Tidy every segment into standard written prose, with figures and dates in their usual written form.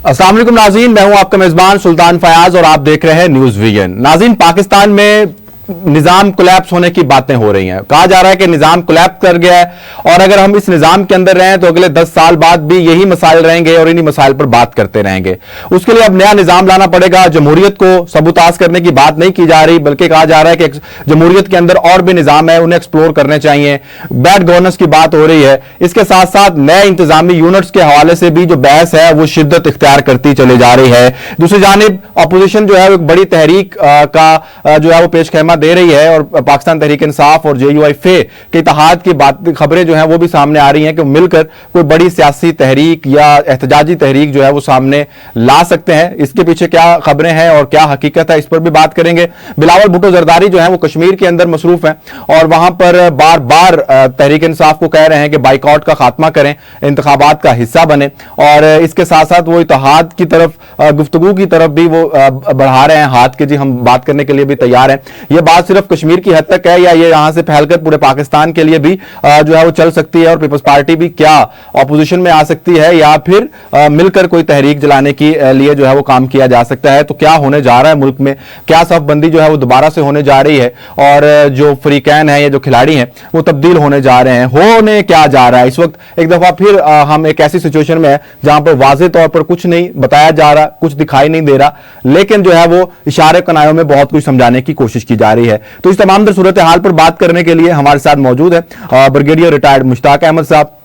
अस्सलाम वालेकुम नाज़रीन, मैं हूं आपका मेजबान सुल्तान फयाज और आप देख रहे हैं न्यूज़ विजन। नाज़रीन, पाकिस्तान में निजाम कोलैप्स होने की बातें हो रही हैं। कहा जा रहा है कि निजाम कोलैप्स कर गया है और अगर हम इस निजाम के अंदर रहें तो अगले 10 साल बाद भी यही मसाइल रहेंगे और इन्हीं मसाइल पर बात करते रहेंगे। उसके लिए अब नया निजाम लाना पड़ेगा। जमहूरियत को सबूताज करने की बात नहीं की जा रही, बल्कि कहा जा रहा है कि जमहूरियत के अंदर और भी निजाम है, उन्हें एक्सप्लोर करने चाहिए। बैड गवर्नेंस की बात हो रही है। इसके साथ साथ नए इंतजामी यूनिट्स के हवाले से भी जो बहस है वो शिद्दत इख्तियार करती चली जा रही है। दूसरी जानिब अपोजिशन जो है वो एक बड़ी तहरीक का जो है वो पेशखेमा दे रही है और पाकिस्तान तहरीक इंसाफ और JUIF के इत्तेहाद की बात खबरें जो हैं वो भी सामने आ रही हैं कि मिलकर कोई बड़ी सियासी तहरीक या एहतजाजी तहरीक जो है वो सामने ला सकते हैं। इसके पीछे क्या खबरें हैं और क्या हकीकत है, इस पर भी बात करेंगे। बिलावल भुट्टो जरदारी जो है वो कश्मीर के अंदर मसरूफ हैं और वहां पर बार बार तहरीक इंसाफ को कह रहे हैं कि बाइकआउट का खात्मा करें, इंतखाबात का हिस्सा बने और इसके साथ साथ वो इत्तेहाद की तरफ, गुफ्तगू की तरफ भी वो बढ़ा रहे हैं हाथ के, जी हम बात करने के लिए भी तैयार हैं। ये बात सिर्फ कश्मीर की हद तक है या ये यहां से फैलकर पूरे पाकिस्तान के लिए भी जो है वो चल सकती है और पीपल्स पार्टी भी क्या ऑपोजिशन में आ सकती है या फिर मिलकर कोई तहरीक जलाने के लिए जो है वो काम किया जा सकता है? तो क्या होने जा रहा है मुल्क में? क्या सफबंदी जो है वो दोबारा से होने जा रही है और जो फ्रीकैन है या जो खिलाड़ी हैं वो तब्दील होने जा रहे हैं? होने क्या जा रहा है? इस वक्त एक दफा फिर हम एक ऐसी सिचुएशन में है जहां पर वाज़ेह तौर पर कुछ नहीं बताया जा रहा, कुछ दिखाई नहीं दे रहा, लेकिन जो है वो इशारे कनायों में बहुत कुछ समझाने की कोशिश की जा रही है। तो इस तमाम दर सूरत हाल पर बात करने के लिए हमारे साथ मौजूद है ब्रिगेडियर रिटायर्ड मुश्ताक अहमद साहब,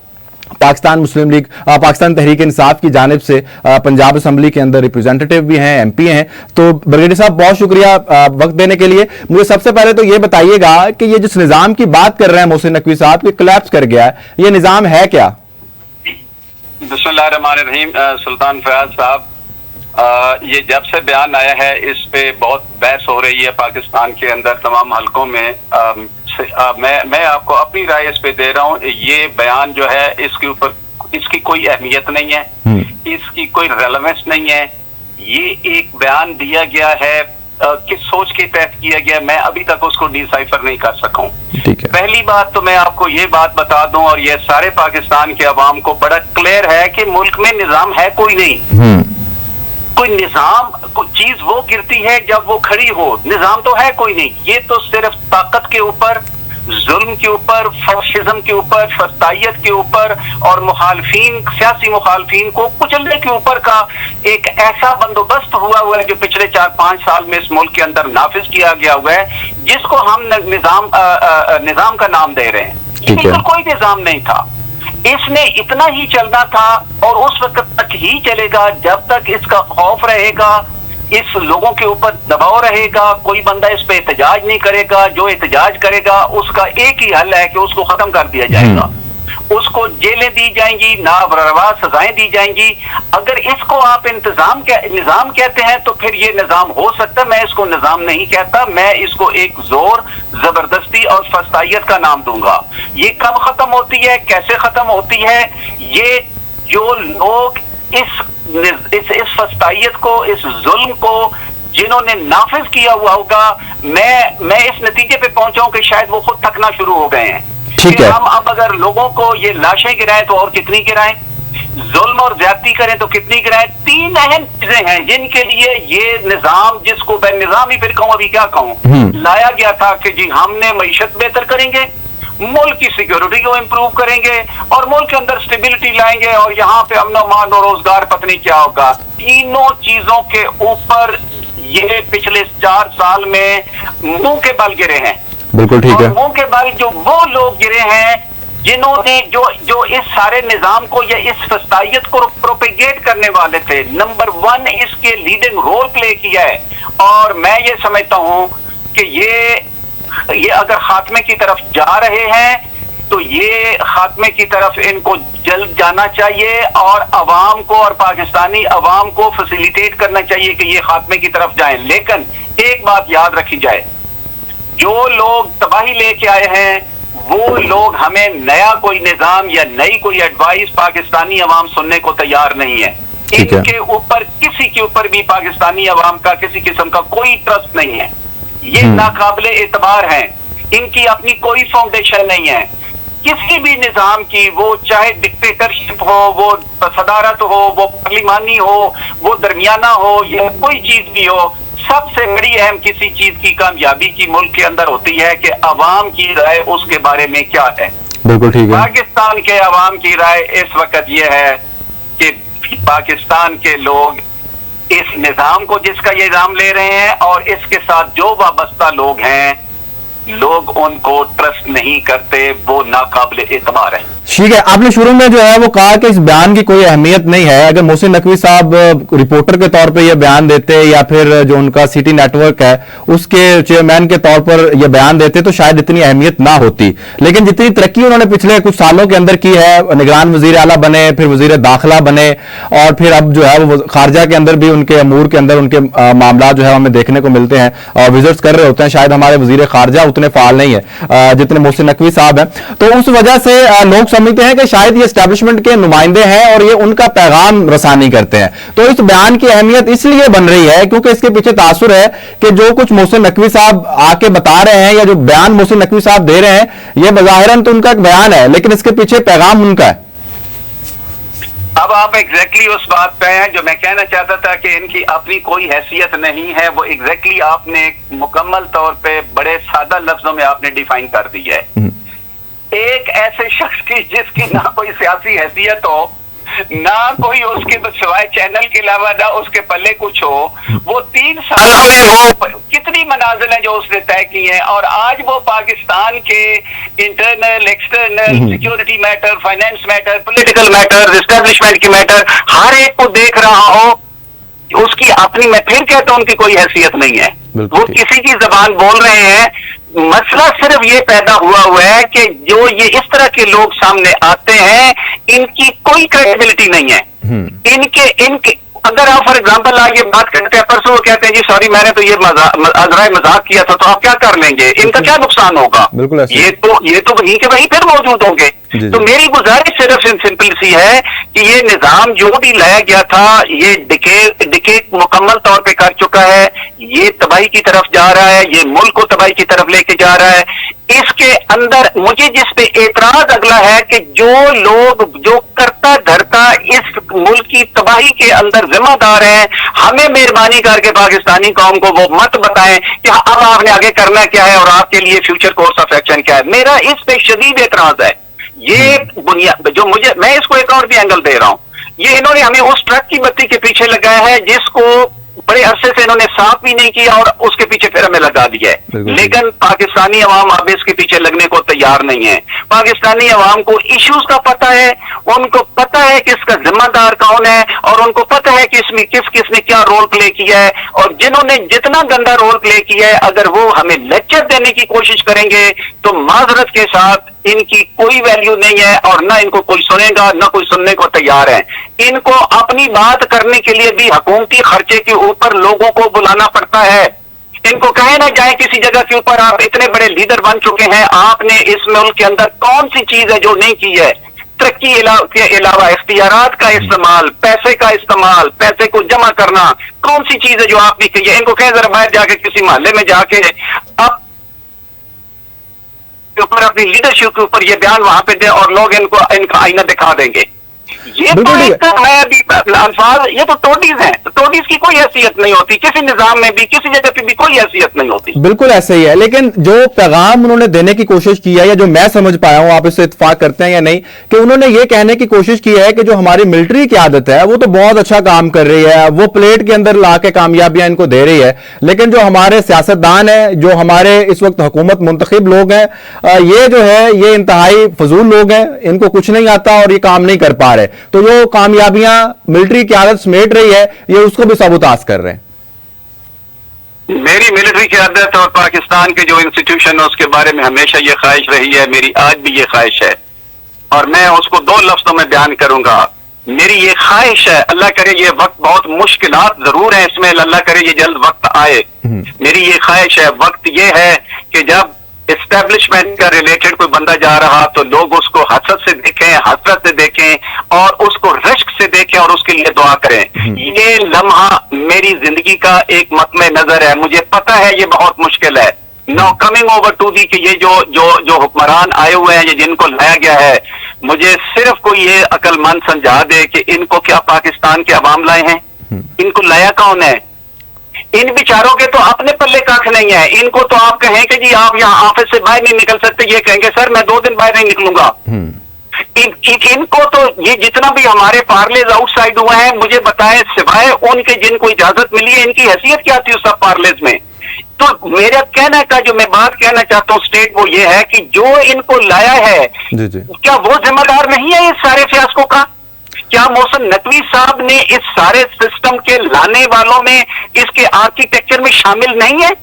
पाकिस्तान मुस्लिम लीग, पाकिस्तान तहरीक इंसाफ की जानिब से पंजाब असेंबली के अंदर रिप्रेजेंटेटिव भी हैं, MP हैं। तो ब्रिगेडियर साहब बहुत शुक्रिया वक्त देने के लिए। मुझे सबसे पहले तो ये बताइएगा कि ये जिस निजाम की बात कर रहे हैं मोहसिन नकवी साहब कि कोलैप्स कर गया है, ये निजाम है क्या? बिस्मिल्लाहिर्रहमानिर्रहीम। सुल्तान फयाज साहब, ये जब से बयान आया है इस पे बहुत बहस हो रही है पाकिस्तान के अंदर तमाम हलकों में। मैं आपको अपनी राय इस पे दे रहा हूँ। ये बयान जो है इसके ऊपर इसकी कोई अहमियत नहीं है, इसकी कोई रेलेवेंस नहीं है। ये एक बयान दिया गया है किस सोच के तहत किया गया, मैं अभी तक उसको डिसाइफर नहीं कर सका हूँ। पहली बात तो मैं आपको ये बात बता दूं और ये सारे पाकिस्तान के अवाम को बड़ा क्लियर है कि मुल्क में निजाम है कोई नहीं। कोई निजाम, कोई चीज वो गिरती है जब वो खड़ी हो, निजाम तो है कोई नहीं। ये तो सिर्फ ताकत के ऊपर, जुल्म के ऊपर, फैशिज्म के ऊपर, फस्तायत के ऊपर और मुखालफीन, सियासी मुखालफीन को कुचलने के ऊपर का एक ऐसा बंदोबस्त हुआ है जो पिछले 4-5 साल में इस मुल्क के अंदर नाफिज किया गया हुआ है, जिसको हम निजाम का नाम दे रहे हैं। बिल्कुल कोई निजाम नहीं था, इसने इतना ही चलना था और उस वक्त तक ही चलेगा जब तक इसका खौफ रहेगा, इस लोगों के ऊपर दबाव रहेगा। कोई बंदा इस पे एहतजाज नहीं करेगा, जो एहतजाज करेगा उसका एक ही हल है कि उसको खत्म कर दिया जाएगा, उसको जेलें दी जाएंगी, नाबरवा सजाएं दी जाएंगी। अगर इसको आप निजाम कहते हैं तो फिर ये निजाम हो सकता है। मैं इसको निजाम नहीं कहता, मैं इसको एक जोर, जबरदस्ती और फस्तायत का नाम दूंगा। ये कब खत्म होती है, कैसे खत्म होती है, ये जो लोग इस फस्तायत को, इस जुल्म को जिन्होंने नाफिज किया हुआ होगा, मैं इस नतीजे पे पहुंचा हूं कि शायद वो खुद थकना शुरू हो गए हैं। ठीक है, हम अब अगर लोगों को ये लाशें गिराएं तो और कितनी गिराएं, जुल्म और ज्यादती करें तो कितनी गिराएं। 3 अहम चीजें हैं जिनके लिए ये निजाम, जिसको मैं निजाम ही फिर कहूं, अभी क्या कहूं, लाया गया था कि जी हमने मईशत बेहतर करेंगे, मुल्क की सिक्योरिटी को इम्प्रूव करेंगे और मुल्क के अंदर स्टेबिलिटी लाएंगे और यहाँ पे अमन अमान और रोजगार पत्नी क्या होगा। तीनों चीजों के ऊपर ये पिछले 4 साल में मुंह के बल गिरे हैं। बिल्कुल ठीक है, मुंह के बल जो वो लोग गिरे हैं जिन्होंने जो इस सारे निजाम को या इस फस्तायत को प्रोपेगेट करने वाले थे। नंबर 1 इसके लीडिंग रोल प्ले किया है और मैं ये समझता हूँ कि ये अगर खात्मे की तरफ जा रहे हैं तो ये खात्मे की तरफ इनको जल्द जाना चाहिए और अवाम को और पाकिस्तानी अवाम को फैसिलिटेट करना चाहिए कि ये खात्मे की तरफ जाएं। लेकिन एक बात याद रखी जाए, जो लोग तबाही लेके आए हैं वो लोग हमें नया कोई निजाम या नई कोई एडवाइस पाकिस्तानी अवाम सुनने को तैयार नहीं है। इनके ऊपर किसी के ऊपर भी पाकिस्तानी अवाम का किसी किस्म का कोई ट्रस्ट नहीं है। ये नाकाबिले एतबार हैं, इनकी अपनी कोई फाउंडेशन नहीं है। किसी भी निजाम की, वो चाहे डिक्टेटरशिप हो, वो सदारत हो, वो पार्लिमानी हो, वो दरमियाना हो, या कोई चीज भी हो, सबसे बड़ी अहम किसी चीज की कामयाबी की मुल्क के अंदर होती है कि अवाम की राय उसके बारे में क्या है। बिल्कुल ठीक है। पाकिस्तान के अवाम की राय इस वक्त ये है कि पाकिस्तान के लोग इस निजाम को, जिसका ये नाम ले रहे हैं, और इसके साथ जो वाबस्ता लोग हैं, लोग उनको ट्रस्ट नहीं करते, वो नाकाबिल एतबार है। ठीक है, आपने शुरू में जो है वो कहा कि इस बयान की कोई अहमियत नहीं है। अगर मोहसिन नकवी साहब रिपोर्टर के तौर पे ये बयान देते या फिर जो उनका सिटी नेटवर्क है उसके चेयरमैन के तौर पर ये बयान देते तो शायद इतनी अहमियत ना होती। लेकिन जितनी तरक्की उन्होंने पिछले कुछ सालों के अंदर की है, निगरान वजीर आला बने, फिर वजीर दाखिला बने, और फिर अब जो है वो खारजा के अंदर भी उनके अमूर के अंदर उनके मामला जो है हमें देखने को मिलते हैं और विजिट्स कर रहे होते हैं। शायद हमारे वजीर खारजा उतने फाल नहीं है जितने मोहसिन नकवी साहब हैं। तो उस वजह से लोग समझते हैं कि शायद ये एस्टैब्लिशमेंट के नुमाइंदे हैं और ये उनका पैगाम रसानी करते हैं। तो इस बयान की अहमियत इसलिए बन रही है क्योंकि इसके पीछे तासुर है कि जो कुछ मोहसिन नकवी साहब आके बता रहे हैं या जो बयान मोहसिन नकवी साहब दे रहे हैं ये बज़ाहिरन तो उनका एक बयान है, लेकिन इसके पीछे पैगाम उनका है। अब आप एग्जैक्टली उस बात पे हैं जो मैं कहना चाहता था कि इनकी अपनी कोई हैसियत नहीं है। वो एग्जैक्टली आपने मुकम्मल तौर पे बड़े सादा लफ्जों में आपने डिफाइन कर दी है। एक ऐसे शख्स की जिसकी ना कोई सियासी हैसियत हो, ना कोई उसके तो सिवाय चैनल के अलावा ना उसके पल्ले कुछ हो, वो 3 सालों में वो कितनी मनाजिलें जो उसने तय की हैं, और आज वो पाकिस्तान के internal, external, security matter, finance matter, political matter, establishment के मैटर, हर एक को देख रहा हो, उसकी अपनी, मैं फिर कहता हूं उनकी कोई हैसियत नहीं है। वो किसी की जबान बोल रहे हैं। मसला सिर्फ ये पैदा हुआ है कि जो ये इस तरह के लोग सामने आते हैं, इनकी कोई क्रेडिबिलिटी नहीं है। इनके अगर आप फॉर एग्जांपल आगे बात करते हैं, परसों वो कहते हैं जी सॉरी मैंने तो ये मजाक किया था, तो आप क्या कर लेंगे, इनका क्या नुकसान होगा? ये तो वहीं के वहीं फिर मौजूद होंगे। तो मेरी गुजारिश सिर्फ सिंपल सी है कि ये निजाम जो भी लाया गया था, ये डिके मुकम्मल तौर पे कर चुका है, ये तबाही की तरफ जा रहा है, ये मुल्क को तबाही की तरफ लेके जा रहा है। इसके अंदर मुझे जिस पे एतराज अगला है कि जो लोग जो करता धरता इस मुल्क की तबाही के अंदर जिम्मेदार हैं, हमें मेहरबानी करके पाकिस्तानी कौम को वो मत बताएं कि अब आपने आगे करना क्या है और आपके लिए फ्यूचर कोर्स ऑफ एक्शन क्या है। मेरा इस पे शदीद एतराज है। ये बुनियाद जो मैं इसको एक और भी एंगल दे रहा हूं, ये इन्होंने हमें उस ट्रक की बत्ती के पीछे लगाया है जिसको बड़े अरसे से इन्होंने साफ भी नहीं किया और उसके पीछे फिर हमें लगा दिया है। लेकिन पाकिस्तानी अवाम अब इसके पीछे लगने को तैयार नहीं है। पाकिस्तानी अवाम को इश्यूज का पता है, उनको पता है कि इसका जिम्मेदार कौन है, और उनको पता है कि इसमें किसने क्या रोल प्ले किया है, और जिन्होंने जितना गंदा रोल प्ले किया है, अगर वो हमें लेक्चर देने की कोशिश करेंगे तो माजरत के साथ इनकी कोई वैल्यू नहीं है, और ना इनको कोई सुनेगा ना कोई सुनने को तैयार है। इनको अपनी बात करने के लिए भी हुकूमती खर्चे के ऊपर लोगों को बुलाना पड़ता है। इनको कहे ना जाए किसी जगह के ऊपर आप इतने बड़े लीडर बन चुके हैं, आपने इस मुल्क के अंदर कौन सी चीज है जो नहीं की है? तरक्की के अलावा इख्तियारात का इस्तेमाल, पैसे का इस्तेमाल, पैसे को जमा करना, कौन सी चीज है जो आपने की है? इनको कहे जरा बाहर जाके किसी मोहल्ले में जाके अब ऊपर अपनी लीडरशिप के ऊपर ये बयान वहां पे दे और लोग इनका आईना दिखा देंगे। ये तो मैं अभी अल्फाज, ये तो टोटीज हैं, टोटीज की कोई हैसियत नहीं होती किसी निजाम में भी, किसी जगह पे भी कोई हैसियत नहीं होती। बिल्कुल ऐसे ही है। लेकिन जो पैगाम उन्होंने देने की कोशिश की है, या जो मैं समझ पाया हूं, आप इससे इत्तेफाक करते हैं या नहीं, कि उन्होंने ये कहने की कोशिश की है कि जो हमारी मिलिट्री की आदत है वो तो बहुत अच्छा काम कर रही है, वो प्लेट के अंदर ला के कामयाबियां इनको दे रही है, लेकिन जो हमारे सियासतदान है, जो हमारे इस वक्त हुकूमत मुंतखब लोग हैं, ये जो है ये इंतहाई फजूल लोग हैं, इनको कुछ नहीं आता और ये काम नहीं कर पा रहे। तो जो कामयाबियां मिलिट्री की आदत समेट रही है, ये उसको भी सबूताज कर रहे हैं। मेरी मिलिट्री की आदत और पाकिस्तान के जो इंस्टीट्यूशन है उसके बारे में हमेशा ये ख्वाहिश रही है, मेरी आज भी ये ख्वाहिश है, और मैं उसको 2 लफ्जों में बयान करूंगा। मेरी ये ख्वाहिश है, अल्लाह करे ये वक्त बहुत मुश्किलात जरूर है इसमें, अल्लाह करे ये जल्द वक्त आए। मेरी ये ख्वाहिश है, वक्त ये है कि जब एस्टेब्लिशमेंट का रिलेटेड कोई बंदा जा रहा तो लोग उसको हसरत से देखें, हसरत से देखें और उसको रश्क से देखें और उसके लिए दुआ करें। ये लम्हा मेरी जिंदगी का एक मतमे नजर है। मुझे पता है ये बहुत मुश्किल है, now coming over to the कि ये जो हुक्मरान आए हुए हैं, ये जिनको लाया गया है, मुझे सिर्फ कोई ये अक्लमंद समझा दे कि इनको क्या पाकिस्तान के अवाम लाए हैं? इनको लाया कौन है? इन बेचारों के तो अपने पल्ले कख नहीं है। इनको तो आप कहें कि जी आप यहाँ ऑफिस से बाहर नहीं निकल सकते, ये कहेंगे सर मैं 2 दिन बाहर नहीं निकलूंगा। इनको तो ये जितना भी हमारे पार्लेज आउटसाइड हुए हैं, मुझे बताएं सिवाय उनके जिनको इजाजत मिली है, इनकी हैसियत क्या थी उस सब पार्लेज में? तो मेरा कहना का जो मैं बात कहना चाहता हूँ स्टेट, वो ये है कि जो इनको लाया है जी जी। क्या वो जिम्मेदार नहीं है इस सारे फियास्को का? क्या मोहसिन नकवी साहब ने इस सारे सिस्टम के लाने वालों में, इसके आर्किटेक्चर में शामिल नहीं है?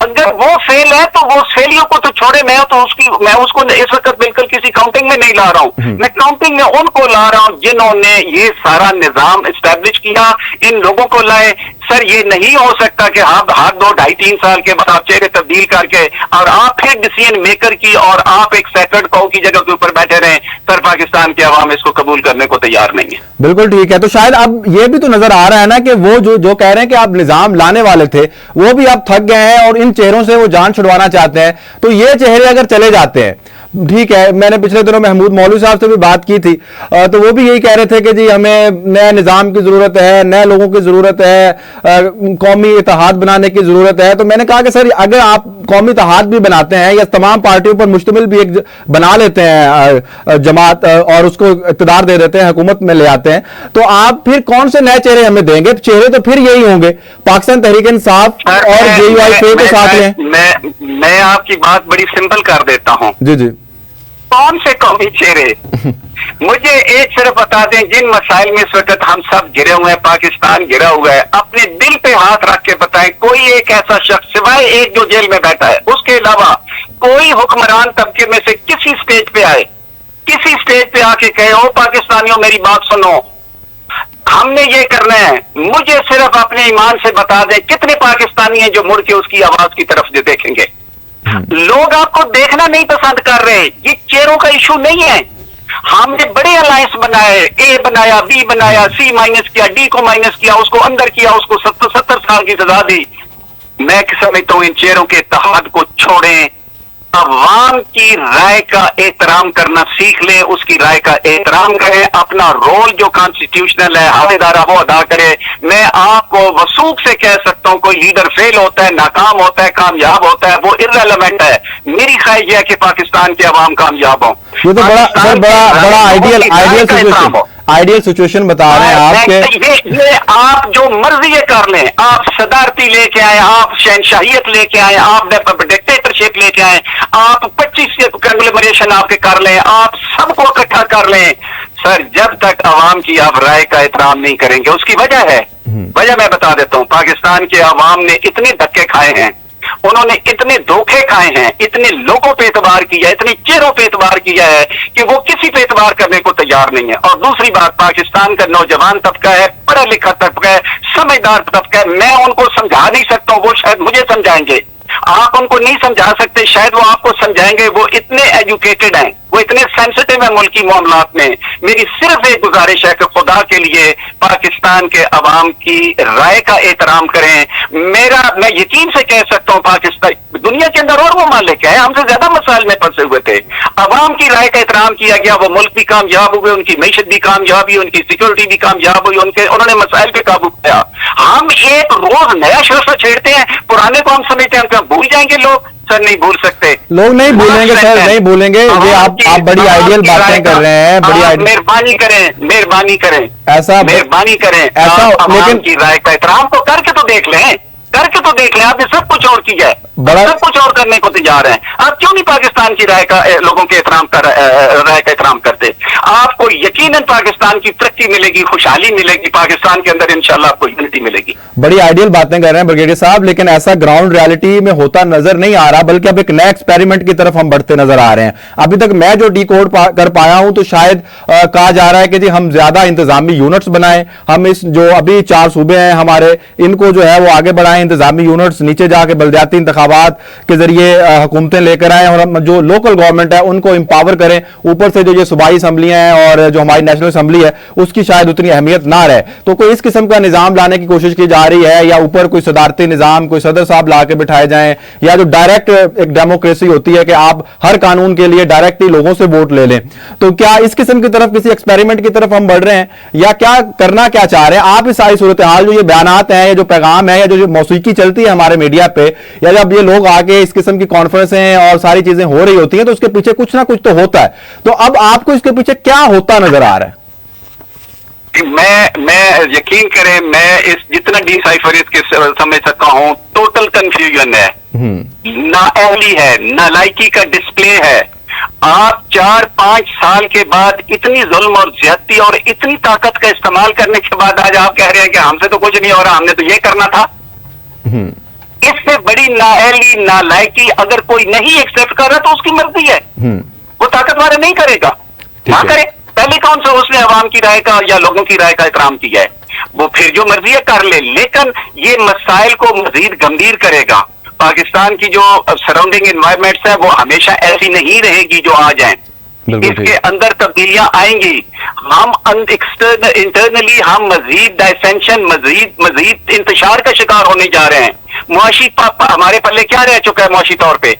अगर वो फेल है तो वो फेलियों को तो छोड़े, मैं उसको इस वक्त बिल्कुल किसी काउंटिंग में नहीं ला रहा हूं। मैं काउंटिंग में उनको ला रहा हूं जिन्होंने ये सारा निजाम एस्टेब्लिश किया, इन लोगों को लाए। सर ये नहीं हो सकता कि आप हर 2, 2.5, 3 साल के बाद आप चेहरे तब्दील करके और आप फिर डिसीजन मेकर की और आप एक सेक्रेट कौ की जगह के ऊपर बैठे रहें। सर पाकिस्तान के अवाम इसको कबूल करने को तैयार नहीं है। बिल्कुल ठीक है। तो शायद अब ये भी तो नजर आ रहा है ना कि वो जो कह रहे हैं कि आप निजाम लाने वाले थे, वो भी आप थक गए हैं और इन चेहरों से वो जान छुड़वाना चाहते हैं। तो ये चेहरे अगर चले जाते हैं, ठीक है, मैंने पिछले दिनों महमूद मौलवी साहब से भी बात की थी, तो वो भी यही कह रहे थे कि जी हमें नए निजाम की जरूरत है, नए लोगों की जरूरत है, कौमी इत्तेहाद बनाने की जरूरत है। तो मैंने कहा कि सर अगर आप कौमी इत्तेहाद भी बनाते हैं या तमाम पार्टियों पर मुश्तमिल भी एक बना लेते हैं जमात और उसको इक़्तिदार दे देते हैं, हुकूमत में ले आते हैं, तो आप फिर कौन से नए चेहरे हमें देंगे? चेहरे तो फिर यही होंगे, पाकिस्तान तहरीक इंसाफ और JUIK के साथ हैं। मैं आपकी बात बड़ी सिंपल कर देता हूं। जी जी। कौन से कौमी चेहरे? मुझे एक सिर्फ बता दें, जिन मसाइल में इस वक्त हम सब गिरे हुए हैं, पाकिस्तान गिरा हुआ है, अपने दिल पे हाथ रख के बताएं कोई एक ऐसा शख्स सिवाय एक जो जेल में बैठा है, उसके अलावा कोई हुक्मरान तबके में से किसी स्टेज पे आए, किसी स्टेज पे आके कहे ओ पाकिस्तानियों मेरी बात सुनो, हमने ये करना है। मुझे सिर्फ अपने ईमान से बता दें कितने पाकिस्तानी हैं जो मुड़ के उसकी आवाज की तरफ जो देखेंगे? लोग आपको देखना नहीं पसंद कर रहे। ये चेहरों का इशू नहीं है। हमने बड़े अलायंस बनाए, ए बनाया, बी बनाया, सी माइनस किया, डी को माइनस किया, उसको अंदर किया, उसको 70 साल की सजा दी। मैं समझता हूं इन चेहरों के इत्तेहाद को छोड़ें, अवाम की राय का एहतराम करना सीख लें, उसकी राय का एहतराम करें, अपना रोल जो कॉन्स्टिट्यूशनल है हवेदारा वो अदा करे। मैं आपको वसूख से कह सकता हूं, कोई लीडर फेल होता है, नाकाम होता है, कामयाब होता है, वो इर्रेलेवेंट है। मेरी ख्वाहिश है कि पाकिस्तान के अवाम कामयाब हों। ये तो बड़ा आइडियल सिचुएशन बता रहे हैं आप। ये आप जो मर्जी ये कर लें, आप सदारती लेके आए, आप शहनशाहियत लेके आए, आप डिक्टेटरशिप लेके आए, आप 25 कंग्लोमरेशन आपके कर लें, आप सबको इकट्ठा कर लें। सर जब तक अवाम की आप राय का एहतराम नहीं करेंगे, उसकी वजह है, वजह मैं बता देता हूं। पाकिस्तान के अवाम ने इतने धक्के खाए हैं, उन्होंने इतने धोखे खाए हैं, इतने लोगों पे एतबार किया, इतने चेहरों पे एतबार किया है कि वो किसी पे एतबार करने को तैयार नहीं है। और दूसरी बात, पाकिस्तान का नौजवान तबका है, पढ़ा लिखा तबका है, समझदार तबका है। मैं उनको समझा नहीं सकता हूं, वो शायद मुझे समझाएंगे। आप उनको नहीं समझा सकते, शायद वो आपको समझाएंगे। वो इतने एजुकेटेड हैं, वो इतने सेंसिटिव है मुल्की मामलात में। मेरी सिर्फ एक गुजारिश है कि खुदा के लिए पाकिस्तान के अवाम की राय का एहतराम करें। मैं यकीन से कह सकता हूं पाकिस्तान दुनिया के अंदर और वो मालिक है, हमसे ज्यादा मसाइल में फंसे हुए थे। अवाम की राय का एहतराम किया गया, वो मुल्क भी कामयाब हुए, उनकी मैशत भी कामयाब हुई, उनकी सिक्योरिटी भी कामयाब हुई, उन्होंने मसाइल पे काबू किया। हम एक रोज नया शस्त्र छेड़ते हैं, पुराने को हम समझते हैं, हम भूल जाएंगे लोग। सर नहीं भूल सकते, लोग नहीं भूलेंगे सर, नहीं भूलेंगे। ये आप बड़ी आइडियल बातें कर रहे हैं, बड़ी मेहरबानी करें, मेहरबानी करें, ऐसा मेहरबानी करें ऐसा, लेकिन की राय का एहतराम तो करके तो देख लें, करके तो देख लें। आपने सब कुछ और किया है, सब कुछ और करने को तैयार हैं। आप क्यों नहीं पाकिस्तान की राय का, लोगों के एहतराम का, राय का एहतराम करते? आपको यकीनन पाकिस्तान की तरक्की मिलेगी, खुशहाली मिलेगी, पाकिस्तान के अंदर इंशाल्लाह आपको यूनिटी मिलेगी। बड़ी आइडियल बातें कर रहे हैं ब्रिगेडियर साहब, लेकिन ऐसा ग्राउंड रियलिटी में होता नजर नहीं आ रहा, बल्कि अब एक नए एक्सपेरिमेंट की तरफ हम बढ़ते नजर आ रहे हैं। अभी तक मैं जो डिकोड कर पाया हूं तो शायद कहा जा रहा है कि जी हम ज्यादा इंतजामी यूनिट्स बनाएं, हम इस जो अभी 4 सूबे हैं हमारे, इनको जो है वो आगे बढ़ाएं, आए इंतजामी यूनिट्स, नीचे जाके बलदियाती इंतखाबात के जरिए हुकूमतें लेकर आए और जो लोकल गवर्नमेंट है उनको एम्पावर करें। ऊपर से जो ये सूबाई असम्बलियां हैं और जो हमारी नेशनल असम्बली है उसकी शायद उतनी अहमियत ना रहे। तो कोई इस किस्म का निजाम लाने की कोशिश की जा रही है, या ऊपर कोई सदारती निजाम, कोई सदर साहब ला के बिठाए जाएं, या जो डायरेक्ट एक डेमोक्रेसी होती है कि आप हर कानून के लिए डायरेक्टली लोगों से वोट ले लें। तो क्या इस किस्म की तरफ, किसी एक्सपेरिमेंट की तरफ हम बढ़ रहे हैं, या क्या करना क्या चाह रहे हैं आप? इस सारी सूरत हाल, जो ये बयानात हैं, या जो पैगाम है, या जो मौसीकी चलती है हमारे मीडिया पे, या जब ये लोग आके इस किस्म की कॉन्फ्रेंसें और सारी चीजें हो रही होती हैं, तो उसके पीछे कुछ ना कुछ तो होता है। तो अब आपको इसके पीछे क्या होता नजर आ रहा है? मैं यकीन करें, मैं इस जितना डिसाइफर इसके समझ सकता हूं, टोटल कंफ्यूजन है, नाअहली है, नालायकी का डिस्प्ले है। आप 4-5 साल के बाद इतनी जुल्म और ज्यादती और इतनी ताकत का इस्तेमाल करने के बाद आज आप कह रहे हैं कि हमसे तो कुछ नहीं हो रहा, हमने तो ये करना था। इससे बड़ी नाअहली, नालायकी अगर कोई नहीं एक्सेप्ट कर रहा तो उसकी मर्जी है, वो ताकतवर नहीं करेगा, ना करे। पहले कौन सा उसने अवाम की राय का या लोगों की राय का एहतराम किया है? वो फिर जो मर्जी है कर ले, लेकिन ये मसाइल को मजीद गंभीर करेगा। पाकिस्तान की जो सराउंडिंग एनवायरमेंट्स है वो हमेशा ऐसी नहीं रहेगी जो आज हैं। इसके अंदर तब्दीलियां आएंगी। हम इंटरनली हम मजीद डायसेंशन, मजीद इंतशार का शिकार होने जा रहे हैं। मुआशी हमारे पल्ले क्या रह चुका है मुआशी तौर पे?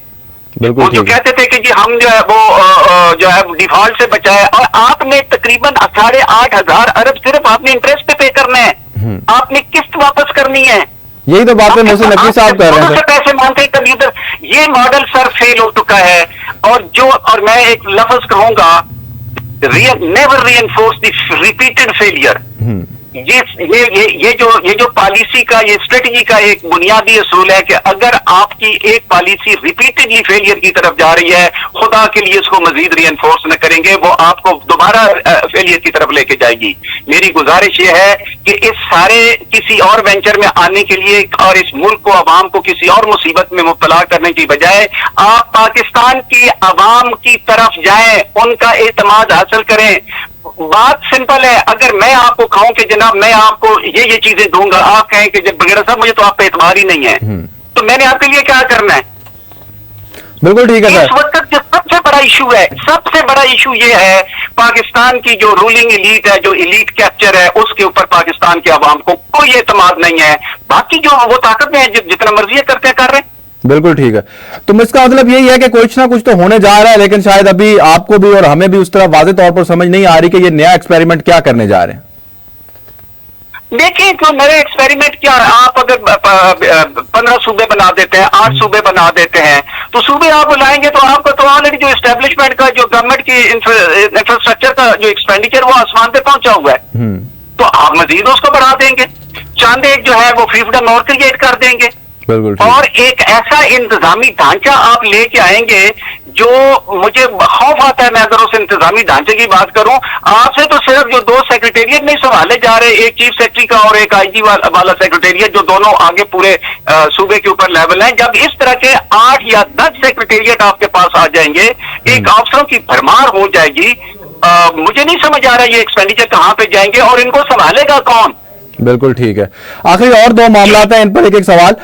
वो जो कहते थे कि जी हम जो है वो जो है डिफॉल्ट से बचाए, और आपने तकरीबन 8,500 अरब सिर्फ आपने इंटरेस्ट पे करना है, आपने किस्त वापस करनी है। यही तो बात है मोहसिन नकवी साहब कर रहे हैं। पैसे मांगते कभी उधर, ये मॉडल सर फेल हो चुका है। और मैं एक लफ्ज कहूंगा, never reinforce the repeated failure. ये जो पॉलिसी का, ये स्ट्रेटजी का एक बुनियादी असूल है कि अगर आपकी एक पॉलिसी रिपीटेडली फेलियर की तरफ जा रही है, खुदा के लिए इसको मजीद रीइंफोर्स न करेंगे, वो आपको दोबारा फेलियर की तरफ लेके जाएगी। मेरी गुजारिश ये है कि इस सारे किसी और वेंचर में आने के लिए और इस मुल्क को, अवाम को किसी और मुसीबत में मुब्तला करने की बजाय आप पाकिस्तान की अवाम की तरफ जाएं, उनका एतमाद हासिल करें। बात सिंपल है, अगर मैं आपको कहूं कि जनाब मैं आपको ये चीजें दूंगा, आप कहें कि जब बगैर साहब मुझे तो आप पे एतबार ही नहीं है, तो मैंने आपके लिए क्या करना है? बिल्कुल ठीक है। इस वक्त जो सबसे बड़ा इशू है, सबसे बड़ा इशू ये है, पाकिस्तान की जो रूलिंग एलीट है, जो एलीट कैप्चर है, उसके ऊपर पाकिस्तान के अवाम को कोई एतमाद नहीं है। बाकी जो वो ताकत में जितना मर्जी करते कर रहे हैं। बिल्कुल ठीक है। तो इसका मतलब यही है कि कुछ ना कुछ तो होने जा रहा है, लेकिन शायद अभी आपको भी और हमें भी उस तरह वाज़ेह तौर पर समझ नहीं आ रही कि ये नया एक्सपेरिमेंट क्या करने जा रहे हैं। देखिए, तो नए एक्सपेरिमेंट क्या है? आप अगर 15 सूबे बना देते हैं, 8 सूबे बना देते हैं, तो सूबे आप बुलाएंगे तो आपको तो ऑलरेडी जो एस्टेब्लिशमेंट का, जो गवर्नमेंट की इंफ्रास्ट्रक्चर का जो एक्सपेंडिचर वो आसमान पे पहुंचा हुआ है, तो आप मजीद उसको बढ़ा देंगे। चांद एक जो है वो फ्रीडम और क्रिएट कर देंगे, और एक ऐसा इंतजामी ढांचा आप लेके आएंगे जो मुझे खौफ आता है। मैं अगर उस इंतजामी ढांचे की बात करूं, आपसे तो सिर्फ जो 2 सेक्रेटेरिएट नहीं संभाले जा रहे, एक चीफ सेक्रेटरी का और एक आईजी वाला सेक्रेटेरिएट, जो दोनों आगे पूरे सूबे के ऊपर लेवल हैं। जब इस तरह के 8 या 10 सेक्रेटेरिएट आपके पास आ जाएंगे, एक अफसरों की भरमार हो जाएगी। मुझे नहीं समझ आ रहा ये एक्सपेंडिचर कहां पे जाएंगे और इनको संभालेगा कौन? बिल्कुल ठीक है। आखिरी और 2 मामला हैं, इन पर एक सवाल।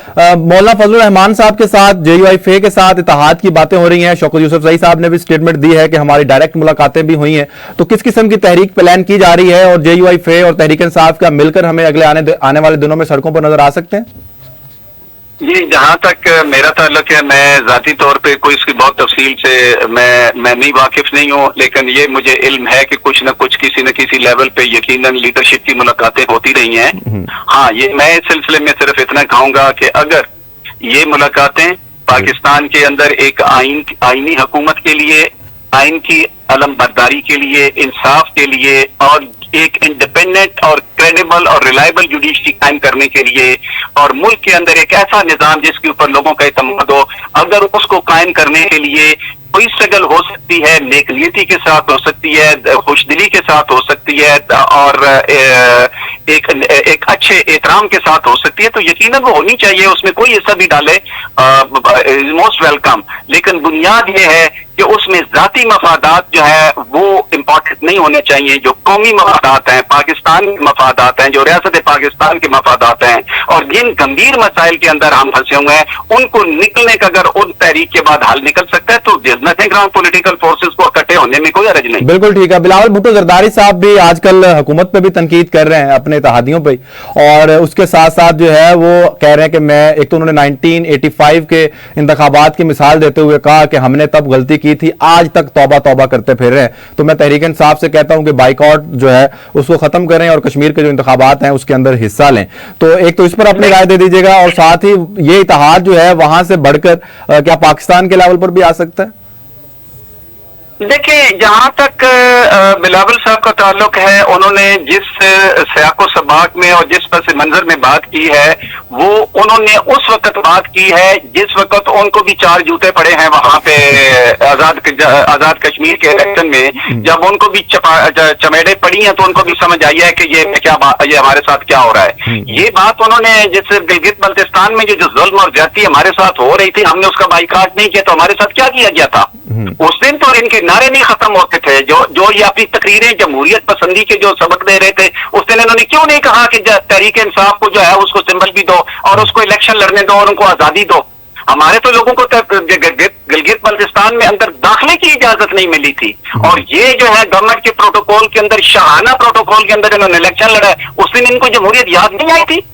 मौलाना फजलुर रहमान साहब के साथ JUI-FE के साथ इत्तेहाद की बातें हो रही हैं। शौकत यूसुफजई साहब ने भी स्टेटमेंट दी है कि हमारी डायरेक्ट मुलाकातें भी हुई हैं। तो किस किस्म की तहरीक प्लान की जा रही है, और JUI-FE और तहरीक इंसाफ का मिलकर हमें अगले आने वाले दिनों में सड़कों पर नजर आ सकते हैं? जी, जहां तक मेरा ताल्लुक है, मैं जाती तौर पे कोई इसकी बहुत तफसील से मैं नहीं वाकिफ नहीं हूँ, लेकिन ये मुझे इल्म है कि कुछ न कुछ किसी न किसी लेवल पे यकीनन लीडरशिप की मुलाकातें होती रही हैं। हाँ, ये मैं इस सिलसिले में सिर्फ इतना कहूंगा कि अगर ये मुलाकातें पाकिस्तान के अंदर एक आईनी हुकूमत के लिए, आइन की अलमबरदारी के लिए, इंसाफ के लिए और एक इंडिपेंडेंट और क्रेडिबल और रिलायबल जुडिशरी कायम करने के लिए, और मुल्क के अंदर एक ऐसा निजाम जिसके ऊपर लोगों का एतमाद हो, अगर उसको कायम करने के लिए कोई स्ट्रगल हो सकती है, नेकनीयती के साथ हो सकती है, खुशदिली के साथ हो सकती है, और एक अच्छी अच्छे एहतराम के साथ हो सकती है तो यकीनन वो होनी चाहिए, उसमें कोई हिस्सा भी डाले, मोस्ट वेलकम। लेकिन बुनियाद ये है कि उसमें जाती मफादात जो है वो इम्पोर्टेंट नहीं होने चाहिए। जो कौमी मफादात हैं, पाकिस्तान के मफादात हैं, जो रियासत पाकिस्तान के मफादात हैं, और जिन गंभीर मसाइल के अंदर हम फंसे हुए हैं, उनको निकलने का अगर उन तहरीक के बाद हल निकल सकता है तो नथिंग रॉन्ग, पॉलिटिकल फोर्सेस को इकट्ठे होने में कोई हर्ज नहीं। बिल्कुल ठीक है। बिलावल भुट्टो जरदारी साहब भी आजकल हुकूमत पे भी तनकीद कर रहे हैं अपने इत्तेहादियों पे, और उसके साथ साथ जो है वो कह रहे हैं कि मैं, एक तो उन्होंने 1985 के इंतखाबात की मिसाल देते हुए कहा कि हमने तब गलती की थी, आज तक तौबा तौबा करते फिर रहे हैं। तो मैं तहरीक इंसाफ से कहता हूं कि बाइकआउट जो है उसको खत्म करें और कश्मीर के जो इंतखाबात हैं उसके अंदर हिस्सा लें। तो एक तो इस पर अपनी राय दे दीजिएगा, और साथ ही ये इत्तेहाद जो है वहां से बढ़कर क्या पाकिस्तान के लेवल पर भी आ सकता है? देखिए, जहां तक बिलावल साहब का ताल्लुक है, उन्होंने जिस सियाको सबाक में और जिस पस मंजर में बात की है, वो उन्होंने उस वक्त बात की है जिस वक्त उनको भी 4 जूते पड़े हैं वहां पे आजाद कश्मीर के इलेक्शन में। जब उनको भी चमेड़े पड़ी हैं तो उनको भी समझ आई है कि ये हमारे साथ क्या हो रहा है। ये बात उन्होंने, जैसे गिलगित बल्तिस्तान में जो जुल्म और ज्यादती हमारे साथ हो रही थी, हमने उसका बाइकाट नहीं किया तो हमारे साथ क्या किया गया था? उस दिन तो इनके नारे नहीं खत्म होते थे। जो ये अपनी तकरीरें जमहूरियत पसंदी के जो सबक दे रहे थे, उस दिन इन्होंने क्यों नहीं कहा कि तहरीक इंसाफ को जो है उसको सिंबल भी दो और उसको इलेक्शन लड़ने दो और उनको आजादी दो? हमारे तो लोगों को गिलगित बल्तिस्तान में अंदर दाखिले की इजाजत नहीं मिली थी, और ये जो है गवर्नमेंट के प्रोटोकॉल के अंदर, शाहाना प्रोटोकॉल के अंदर इन्होंने इलेक्शन लड़ा है। उस दिन इनको जमहूरियत याद नहीं आई थी।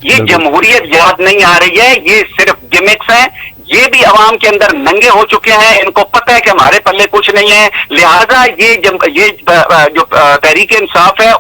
ये जमहूरियत याद नहीं आ रही है, ये सिर्फ गिमिक्स हैं। ये भी अवाम के अंदर नंगे हो चुके हैं, इनको पता है कि हमारे पल्ले कुछ नहीं है। लिहाजा ये जो तहरीक इंसाफ है,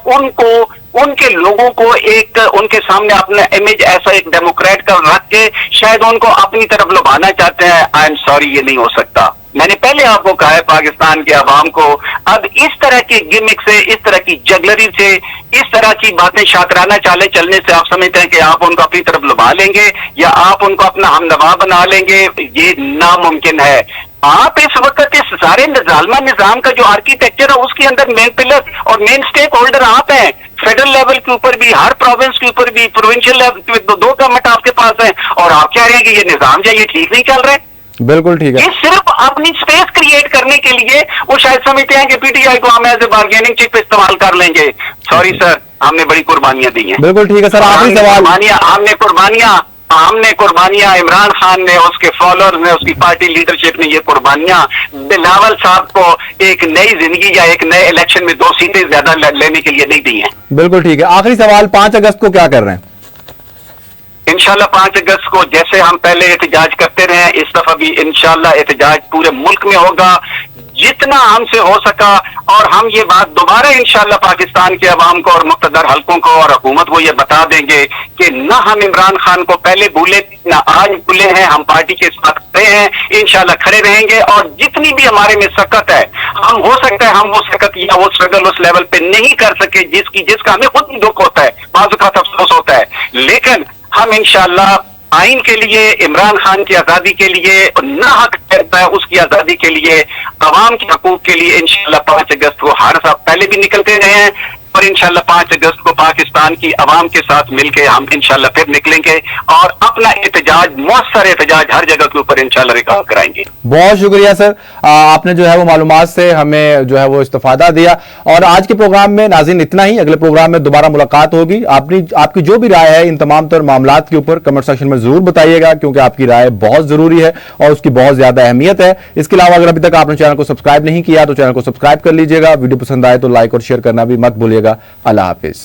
उनके लोगों को एक उनके सामने अपना इमेज ऐसा एक डेमोक्रेट का रख के शायद उनको अपनी तरफ लुभाना चाहते हैं। आई एम सॉरी, ये नहीं हो सकता। मैंने पहले आपको कहा है, पाकिस्तान के अवाम को अब इस तरह की गिमिक से, इस तरह की जगलरी से, इस तरह की बातें शातराना चाले चलने से आप समझते हैं कि आप उनको अपनी तरफ लुभा लेंगे या आप उनको अपना हमनवा बना लेंगे, ये नामुमकिन है। आप इस वक्त इस सारे जालिमा निजाम का जो आर्किटेक्चर है उसके अंदर मेन पिलर और मेन स्टेक होल्डर आप हैं। फेडरल लेवल के ऊपर भी, हर प्रोविंस के ऊपर भी, प्रोविंशियल लेवल पे 2 गवर्नमेंट आपके पास है, और आप कह रहे हैं कि ये निजाम जो ये ठीक नहीं चल रहा है। बिल्कुल ठीक है। ये सिर्फ अपनी स्पेस क्रिएट करने के लिए वो शायद समझते हैं कि पीटीआई को हम एज ए बार्गेनिंग चिप इस्तेमाल कर लेंगे। सॉरी सर, हमने बड़ी कुर्बानियां दी हैं। बिल्कुल ठीक है सर, आखिरी सवाल। हमने कुर्बानियां इमरान खान ने, उसके फॉलोअर्स ने, उसकी पार्टी लीडरशिप ने ये कुर्बानियां बिलावल साहब को एक नई जिंदगी या एक नए इलेक्शन में 2 सीटें ज्यादा लेने के लिए नहीं दी हैं। बिल्कुल ठीक है। आखिरी सवाल, 5 अगस्त को क्या कर रहे हैं? इंशाल्लाह 5 अगस्त को जैसे हम पहले एहतजाज करते रहे, इस दफा भी इंशाल्लाह एहतजाज पूरे मुल्क में होगा जितना हमसे हो सका, और हम ये बात दोबारा इंशाल्लाह पाकिस्तान के अवाम को और मुक़्तदर हल्कों को और हुकूमत को ये बता देंगे कि न हम इमरान खान को पहले भूले, न आज भूले हैं। हम पार्टी के साथ खड़े हैं, इंशाल्लाह खड़े रहेंगे, और जितनी भी हमारे में सकत है, हम हो सकता है हम वो सकत या वो स्ट्रगल उस लेवल पे नहीं कर सके जिसका हमें खुद ही दुख होता है, बाज़ औक़ात अफसोस होता है, लेकिन हम इंशाल्लाह आइन के लिए, इमरान खान की आजादी के लिए, ना हक करता है उसकी आजादी के लिए, अवाम के हकूक के लिए इंशाल्लाह 5 अगस्त को हर साल पहले भी निकलते रहे हैं, और इंशाल्लाह 5 अगस्त को पाकिस्तान की अवाम के साथ मिलकर हम इंशाल्लाह फिर निकलेंगे और अपना एहतजाज, मौसर एहतजाज हर जगह के ऊपर इंशाल्लाह रिकॉर्ड कराएंगे। बहुत शुक्रिया सर, आपने जो है वो मालूमात से हमें जो है वो इस्तिफादा दिया। और आज के प्रोग्राम में नाज़रीन इतना ही। अगले प्रोग्राम में दोबारा मुलाकात होगी। आपकी जो भी राय है इन तमाम तर मामलात के ऊपर कमेंट सेक्शन में जरूर बताइएगा, क्योंकि आपकी राय बहुत जरूरी है और उसकी बहुत ज्यादा अहमियत है। इसके अलावा अगर अभी तक आपने चैनल को सब्सक्राइब नहीं किया तो चैनल को सब्सक्राइब कर लीजिएगा। वीडियो पसंद आए तो लाइक और शेयर करना भी मत भूलिएगा। अल्लाह हाफिज।